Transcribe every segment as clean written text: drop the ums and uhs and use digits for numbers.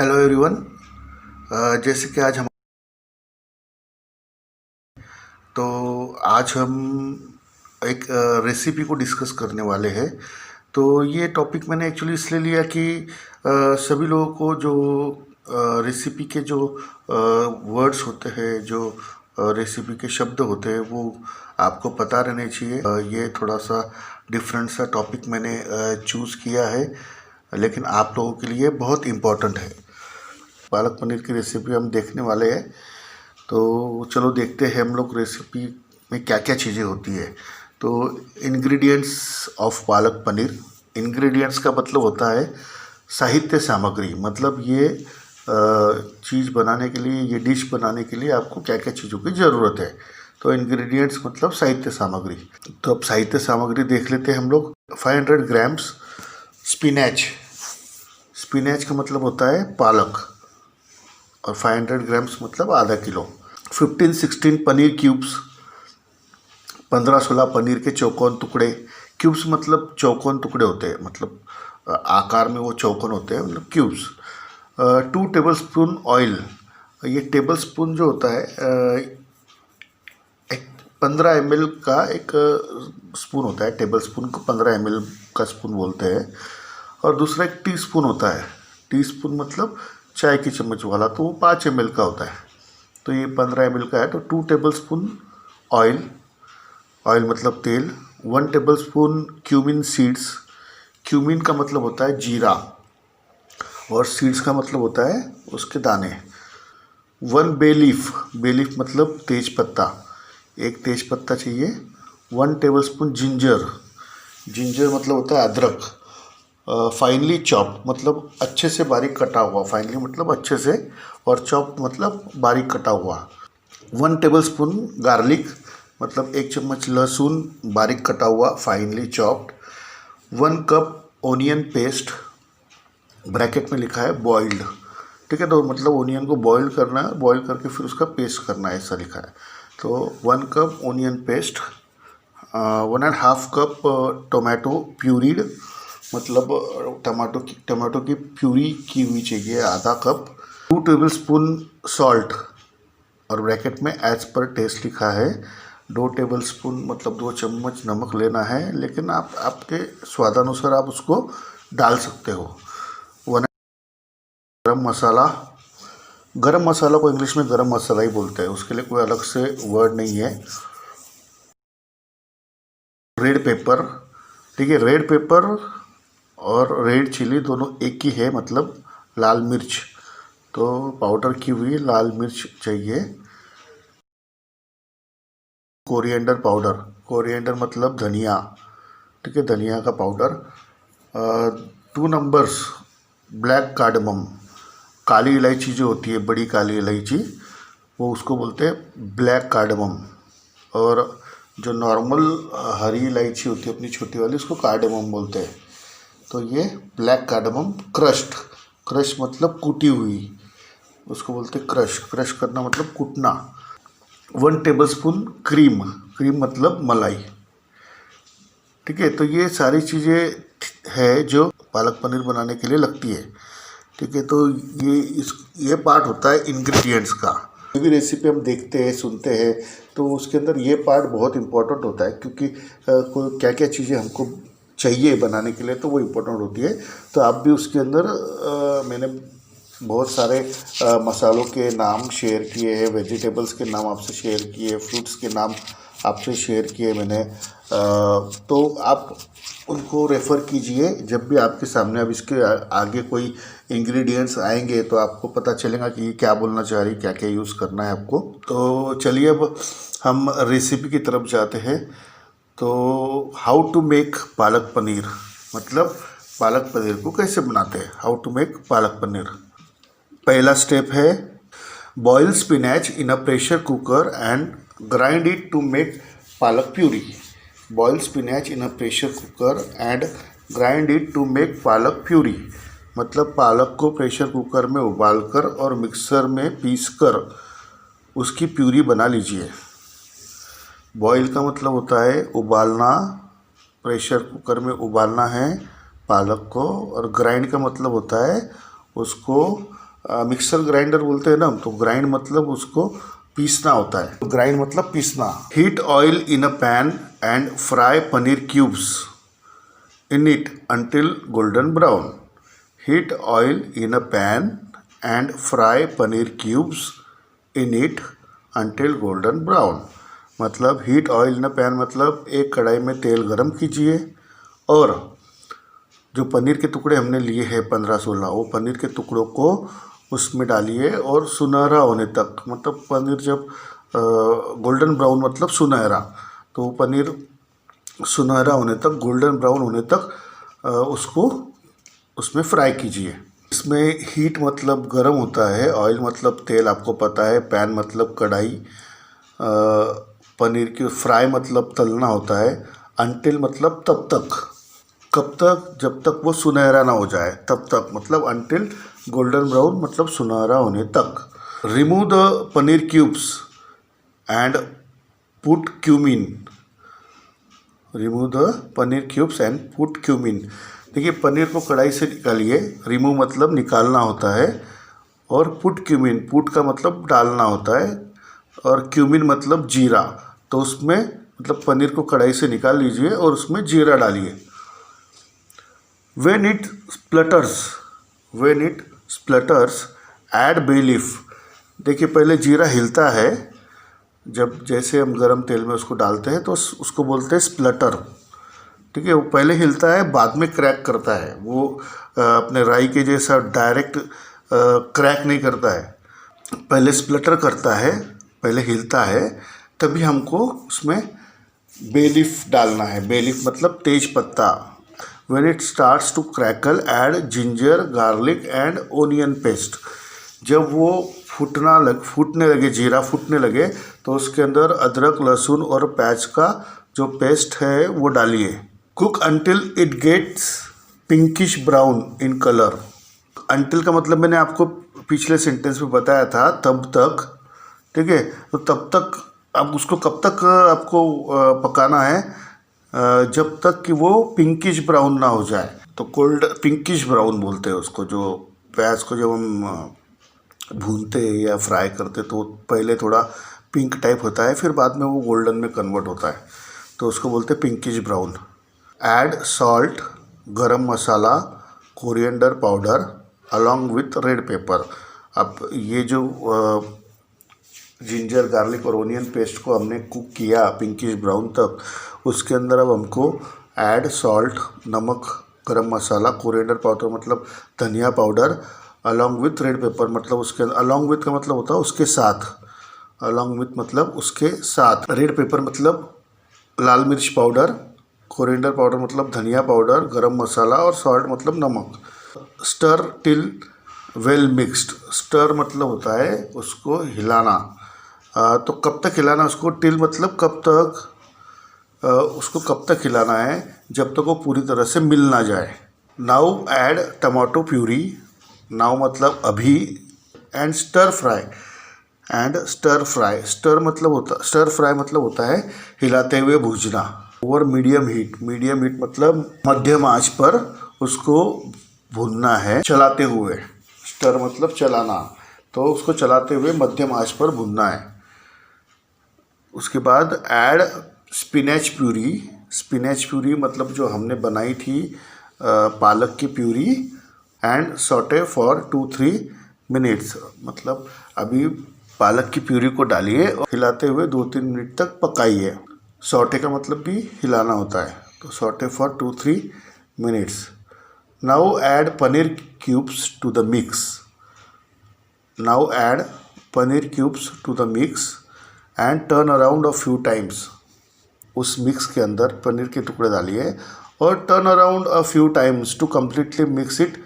Hello everyone. जैसे कि आज हम एक रेसिपी को डिस्कस करने वाले हैं। तो ये टॉपिक मैंने एक्चुअली इसलिए लिया कि सभी लोगों को जो रेसिपी के जो वर्ड्स होते हैं, जो रेसिपी के शब्द होते हैं, वो आपको पता रहने चाहिए। ये थोड़ा सा डिफरेंट सा टॉपिक मैंने चूज़ किया है, लेकिन आप लोगों के लिए बहुत इम्पोर्टेंट है। पालक पनीर की रेसिपी हम देखने वाले हैं। तो चलो देखते हैं हम लोग रेसिपी में क्या क्या चीज़ें होती है। तो ingredients of palak paneer. Ingredients का मतलब होता है साहित्य सामग्री। मतलब ये चीज़ बनाने के लिए, ये डिश बनाने के लिए आपको क्या क्या चीज़ों की ज़रूरत है। तो इंग्रेडिएंट्स मतलब साहित्य सामग्री। तो अब साहित्य सामग्री देख लेते हैं हम लोग। 500 ग्राम्स स्पिनैच। स्पिनैच का मतलब होता है पालक, और 500 ग्राम्स मतलब आधा किलो। 15-16 पनीर क्यूब्स, 15-16 पनीर के चौकोन टुकड़े। क्यूब्स मतलब चौकोन टुकड़े होते हैं, मतलब आकार में वो चौकोन होते हैं, मतलब क्यूब्स। 2 table spoon oil. ये टेबल स्पून जो होता है एक 15 ml का एक स्पून होता है। टेबल स्पून को 15 ml का स्पून बोलते हैं। और दूसरा एक टी स्पून होता है। टी स्पून मतलब चाय की चम्मच वाला, तो वो 5 ml का होता है। तो ये 15 ml का है। तो 2 टेबल स्पून ऑयल, ऑयल मतलब तेल। 1 table spoon cumin seeds. Cumin का मतलब होता है जीरा, और सीड्स का मतलब होता है उसके दाने। 1 बे लीफ। बे लीफ मतलब तेज पत्ता, एक तेज पत्ता चाहिए। 1 टेबल स्पून जिंजर। जिंजर मतलब होता है अदरक। फाइनली चॉप मतलब अच्छे से बारीक कटा हुआ। फाइनली मतलब अच्छे से, और चॉप मतलब बारीक कटा हुआ। 1 टेबल स्पून गार्लिक मतलब 1 चम्मच लहसुन बारीक कटा हुआ, finally chopped. 1 cup onion paste, bracket में लिखा है बॉइल्ड। ठीक है, तो मतलब ओनियन को बॉईल करना है, बॉईल करके फिर उसका पेस्ट करना है, ऐसा लिखा है। तो 1 cup onion paste. 1.5 cup tomato pureed, मतलब टमाटो की प्यूरी की हुई चाहिए, आधा कप। 2 टेबल स्पून सॉल्ट, और ब्रैकेट में एज पर टेस्ट लिखा है। 2 टेबल स्पून मतलब 2 चम्मच नमक लेना है, लेकिन आप आपके स्वादानुसार आप उसको डाल सकते हो। 1 गरम मसाला। गरम मसाला को इंग्लिश में गरम मसाला ही बोलते हैं, उसके लिए कोई अलग से वर्ड नहीं है। Red pepper. ठीक है, रेड पेपर और रेड चिली दोनों एक ही है, मतलब लाल मिर्च। तो पाउडर की हुई लाल मिर्च चाहिए। Coriander powder. कोरिएंडर मतलब धनिया। ठीक है, धनिया का पाउडर। 2 numbers black cardamom. काली इलायची जो होती है, बड़ी काली इलायची, वो उसको बोलते हैं ब्लैक कार्डमम। और जो नॉर्मल हरी इलायची होती है अपनी छोटी वाली, उसको कार्डमम बोलते हैं। तो ये ब्लैक कार्डमम क्रश्ड। क्रश मतलब कूटी हुई, उसको बोलते हैं क्रश। क्रश करना मतलब कूटना। 1 टेबल स्पून क्रीम। क्रीम मतलब मलाई। ठीक है, तो ये सारी चीज़ें है जो पालक पनीर बनाने के लिए लगती है। ठीक है, तो ये पार्ट होता है इंग्रेडिएंट्स का। कोई भी रेसिपी हम देखते हैं, सुनते हैं, तो उसके अंदर ये पार्ट बहुत इम्पोर्टेंट होता है, क्योंकि क्या क्या चीज़ें हमको चाहिए बनाने के लिए, तो वो इम्पोर्टेंट होती है। तो आप भी उसके अंदर मैंने बहुत सारे मसालों के नाम शेयर किए हैं, वेजिटेबल्स के नाम आपसे शेयर किए, फ्रूट्स के नाम आपसे शेयर किए मैंने। तो आप उनको रेफ़र कीजिए जब भी आपके सामने। अब इसके आगे कोई इंग्रेडिएंट्स आएंगे तो आपको पता चलेगा कि ये क्या बोलना चाह रही, क्या क्या यूज़ करना है आपको। तो चलिए अब हम रेसिपी की तरफ जाते हैं। तो how to make palak paneer, मतलब पालक पनीर को कैसे बनाते हैं। How to make palak paneer. पहला स्टेप है boil spinach in a pressure cooker and grind it to make palak puree. Boil spinach in a pressure cooker and grind it to make palak puree, मतलब पालक को प्रेशर कुकर में उबालकर और मिक्सर में पीसकर उसकी प्यूरी बना लीजिए। बॉयल का मतलब होता है उबालना, प्रेशर कुकर में उबालना है पालक को। और ग्राइंड का मतलब होता है उसको मिक्सर ग्राइंडर बोलते हैं ना, तो ग्राइंड मतलब उसको पीसना होता है, तो ग्राइंड मतलब पीसना। Heat oil in a pan and fry paneer cubes in it until golden brown. Heat oil in a pan and fry paneer cubes in it until golden brown. मतलब heat oil in a pan मतलब एक कढ़ाई में तेल गरम कीजिए और जो पनीर के टुकड़े हमने लिए हैं 15-16, वो पनीर के टुकड़ों को उसमें डालिए और सुनहरा होने तक, मतलब पनीर जब गोल्डन ब्राउन मतलब सुनहरा, तो वो पनीर सुनहरा होने तक, गोल्डन ब्राउन होने तक उसको उसमें फ्राई कीजिए। इसमें हीट मतलब गर्म होता है, ऑयल मतलब तेल, आपको पता है, पैन मतलब कढ़ाई, पनीर की फ्राई मतलब तलना होता है, अंटिल मतलब तब तक, कब तक, जब तक वो सुनहरा ना हो जाए तब तक, मतलब अंटिल गोल्डन ब्राउन मतलब सुनहरा होने तक। Remove the paneer cubes and put cumin. Remove the paneer cubes and put cumin. देखिए पनीर को कढ़ाई से निकालिए, रिमूव मतलब निकालना होता है, और पुट क्यूमिन, पुट का मतलब डालना होता है, और क्यूमिन मतलब जीरा। तो उसमें मतलब पनीर को कढ़ाई से निकाल लीजिए और उसमें जीरा डालिए। When it splatters, add bay leaf। देखिए पहले जीरा हिलता है, जब जैसे हम गरम तेल में उसको डालते हैं तो उसको बोलते हैं स्प्लटर। ठीक है, वो पहले हिलता है, बाद में क्रैक करता है, वो अपने राई के जैसा डायरेक्ट क्रैक नहीं करता है, पहले स्प्लटर करता है, पहले हिलता है, तभी हमको उसमें बे लीफ डालना है। बे लीफ मतलब तेज पत्ता। When it starts to crackle, add ginger, garlic and onion paste। जब वो फूटने लगे, जीरा फूटने लगे, तो उसके अंदर अदरक, लहसुन और प्याज का जो पेस्ट है वो डालिए। Cook until it gets pinkish brown in colour. Until का मतलब मैंने आपको पिछले सेंटेंस में बताया था, तब तक। ठीक है, तो तब तक अब उसको कब तक आपको पकाना है, जब तक कि वो पिंकिश ब्राउन ना हो जाए। तो कोल्ड पिंकिश ब्राउन बोलते हैं उसको। जो प्याज को जब हम भूनते हैं या फ्राई करते तो पहले थोड़ा पिंक टाइप होता है, फिर बाद में वो गोल्डन में कन्वर्ट होता है, तो उसको बोलते हैं pinkish brown. Add salt, garam masala, coriander powder along with red pepper. अब ये जो जिंजर, गार्लिक और ओनियन पेस्ट को हमने कुक किया पिंकिश ब्राउन तक, उसके अंदर अब हमको ऐड सॉल्ट, नमक, गरम मसाला, कोरिएंडर पाउडर मतलब धनिया powder, along with red paper मतलब उसके, अलॉन्ग विथ का मतलब होता है उसके साथ, अलॉन्ग विथ मतलब उसके साथ, रेड पेपर मतलब लाल मिर्च पाउडर, कोरिएंडर पाउडर मतलब धनिया पाउडर, गरम मसाला, और सॉल्ट मतलब नमक। Stir till well mixed. Stir मतलब होता है उसको हिलाना। तो कब तक हिलाना उसको, टिल मतलब कब तक, उसको कब तक हिलाना है, जब तक वो पूरी तरह से मिल ना जाए। Now add tomato puree. Now मतलब अभी, and stir fry, stir fry मतलब होता है हिलाते हुए भूजना। Over medium heat, medium heat मतलब मध्यम आंच पर उसको भूनना है, चलाते हुए। स्टर मतलब चलाना, तो उसको चलाते हुए मध्यम आंच पर भूनना है। उसके बाद add spinach puree. Spinach puree मतलब जो हमने बनाई थी पालक की puree, and saute for 2-3 minutes. मतलब अभी पालक की प्यूरी को डालिए और हिलाते हुए 2-3 मिनट तक पकाइए। सॉटे का मतलब भी हिलाना होता है, तो saute for 2-3 minutes. Now add paneer cubes to the mix. Now add paneer cubes to the mix and turn around a few times. उस मिक्स के अंदर पनीर के टुकड़े डालिए और turn around a few times to completely mix it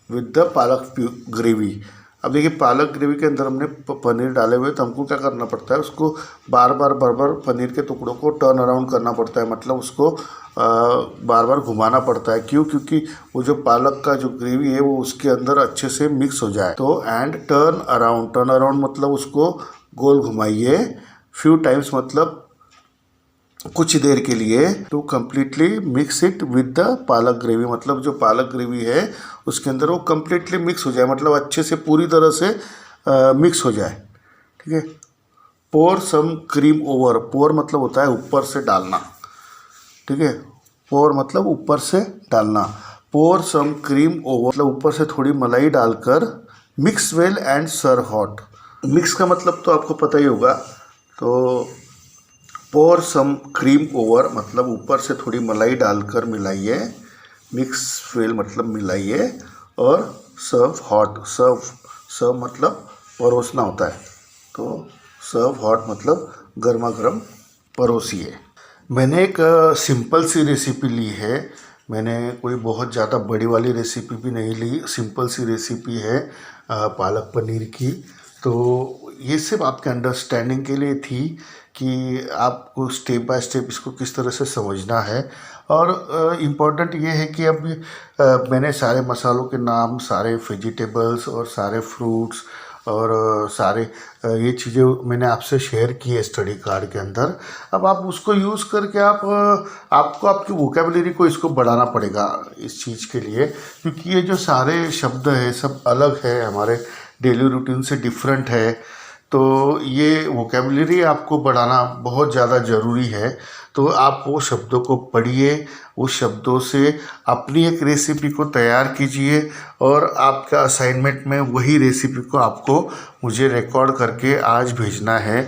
with the palak gravy. अब देखिए पालक ग्रेवी के अंदर हमने पनीर डाले हुए, तो हमको क्या करना पड़ता है, उसको बार बार पनीर के टुकड़ों को टर्न अराउंड करना पड़ता है, मतलब उसको बार बार घुमाना पड़ता है। क्यों? क्योंकि वो जो पालक का जो ग्रेवी है वो उसके अंदर अच्छे से मिक्स हो जाए। तो एंड टर्न अराउंड मतलब उसको गोल घुमाइए, फ्यू टाइम्स मतलब कुछ देर के लिए to completely mix it with the palak gravy, मतलब जो पालक ग्रेवी है उसके अंदर वो कम्प्लीटली मिक्स हो जाए, मतलब अच्छे से पूरी तरह से मिक्स हो जाए। ठीक है। पोर सम क्रीम ओवर, पोर मतलब होता है ऊपर से डालना। ठीक है। पोर मतलब ऊपर से डालना। पोर सम क्रीम ओवर मतलब ऊपर से थोड़ी मलाई डालकर mix well and serve hot. Mix का मतलब तो आपको पता ही होगा। तो पोर सम क्रीम ओवर मतलब ऊपर से थोड़ी मलाई डालकर मिलाइए, मिक्स वेल मतलब मिलाइए, और सर्व हॉट, सर्व मतलब परोसना होता है, तो सर्व हॉट मतलब गर्मा गर्म परोसिए। मैंने एक सिंपल सी रेसिपी ली है, मैंने कोई बहुत ज़्यादा बड़ी वाली रेसिपी भी नहीं ली, सिंपल सी रेसिपी है पालक पनीर की। तो ये सिर्फ आपके अंडरस्टैंडिंग के लिए थी कि आपको स्टेप बाय स्टेप इसको किस तरह से समझना है। और इम्पॉर्टेंट ये है कि अब मैंने सारे मसालों के नाम, सारे वेजिटेबल्स और सारे फ्रूट्स और सारे ये चीज़ें मैंने आपसे शेयर की है स्टडी कार्ड के अंदर। अब आप उसको यूज़ करके आपको आपकी वोकेबलरी को इसको बढ़ाना पड़ेगा इस चीज़ के लिए, क्योंकि ये जो सारे शब्द हैं सब अलग है, हमारे डेली रूटीन से डिफरेंट है। तो ये वोकेबलरी आपको बढ़ाना बहुत ज़्यादा ज़रूरी है। तो आप वो शब्दों को पढ़िए, उस शब्दों से अपनी एक रेसिपी को तैयार कीजिए, और आपका असाइनमेंट में वही रेसिपी को आपको मुझे रिकॉर्ड करके आज भेजना है।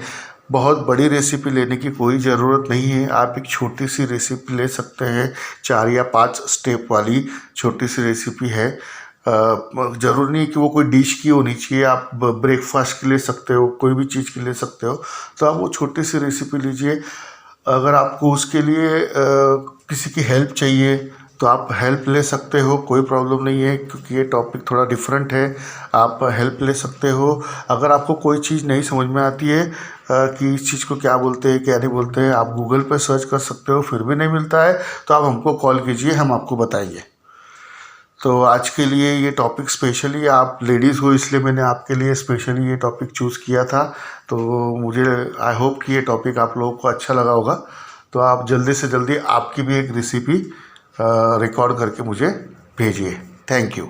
बहुत बड़ी रेसिपी लेने की कोई ज़रूरत नहीं है, आप एक छोटी सी रेसिपी ले सकते हैं, 4 या 5 स्टेप वाली छोटी सी रेसिपी है। ज़रूरी नहीं कि वो कोई डिश की होनी चाहिए, आप ब्रेकफास्ट के ले सकते हो, कोई भी चीज़ के ले सकते हो। तो आप वो छोटी सी रेसिपी लीजिए। अगर आपको उसके लिए किसी की हेल्प चाहिए तो आप हेल्प ले सकते हो, कोई प्रॉब्लम नहीं है, क्योंकि ये टॉपिक थोड़ा डिफरेंट है, आप हेल्प ले सकते हो। अगर आपको कोई चीज़ नहीं समझ में आती है कि इस चीज़ को क्या बोलते हैं क्या नहीं बोलते हैं, आप गूगल पर सर्च कर सकते हो, फिर भी नहीं मिलता है तो आप हमको कॉल कीजिए, हम आपको बताएंगे। तो आज के लिए ये टॉपिक स्पेशली, आप लेडीज़ हो इसलिए मैंने आपके लिए स्पेशली ये टॉपिक चूज़ किया था। तो मुझे आई होप कि ये टॉपिक आप लोगों को अच्छा लगा होगा। तो आप जल्दी से जल्दी आपकी भी एक रेसिपी रिकॉर्ड करके मुझे भेजिए। Thank you.